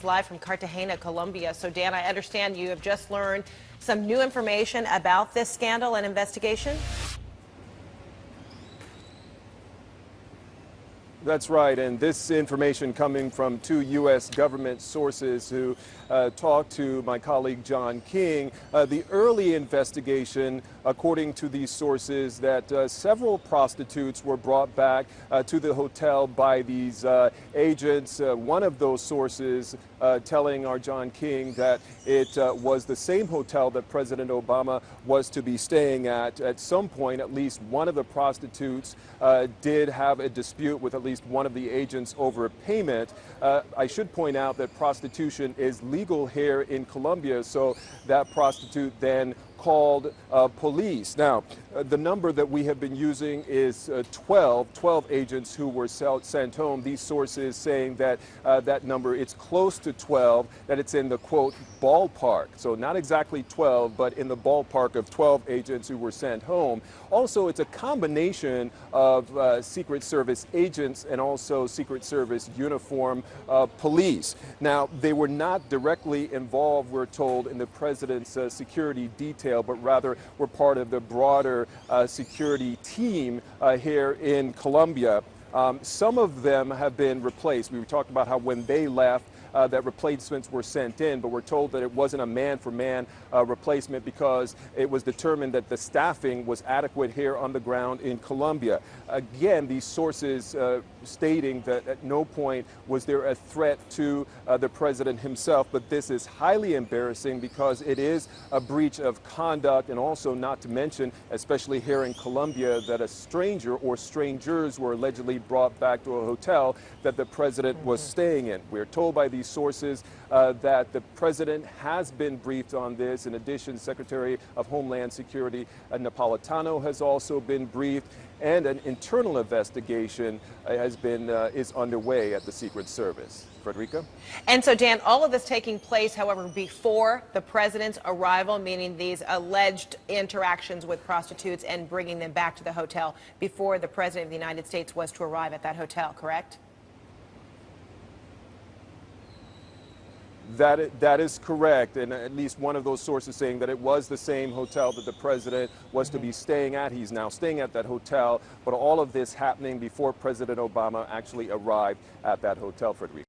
Live from Cartagena, Colombia. So, Dan, I understand you have just learned some new information about this scandal and investigation. That's right, and this information coming from two U.S. government sources who talked to my colleague John King. The early investigation, according to these sources, that several prostitutes were brought back to the hotel by these agents. One of those sources telling our John King that it was the same hotel that President Obama was to be staying at. At some point, at least one of the prostitutes did have a dispute with at least one of the agents over a payment. I should point out that prostitution is legal here in Colombia, so that prostitute then called police. Now, the number that we have been using is 12 agents who were sent home. These sources saying that that number, it's close to 12, that it's in the, quote, ballpark. So not exactly 12, but in the ballpark of 12 agents who were sent home. Also, it's a combination of Secret Service agents and also Secret Service uniform police. Now, they were not directly involved, we're told, in the president's security detail, but rather were part of the broader security team here in Colombia. Some of them have been replaced. We were talking about how when they left, that replacements were sent in, but we're told that it wasn't a man-for-man replacement because it was determined that the staffing was adequate here on the ground in Colombia. Again, these sources stating that at no point was there a threat to the president himself, but this is highly embarrassing because it is a breach of conduct, and also not to mention, especially here in Colombia, that a stranger or strangers were allegedly brought back to a hotel that the president was staying in. We're told by these sources that the president has been briefed on this. In addition, Secretary of Homeland Security Napolitano has also been briefed, and an internal investigation is underway at the Secret Service. Frederica? And so, Dan, all of this taking place, however, before the president's arrival, meaning these alleged interactions with prostitutes and bringing them back to the hotel before the president of the United States was to arrive at that hotel, correct? That is correct, and at least one of those sources saying that it was the same hotel that the president was to be staying at. He's now staying at that hotel, but all of this happening before President Obama actually arrived at that hotel, Frederica.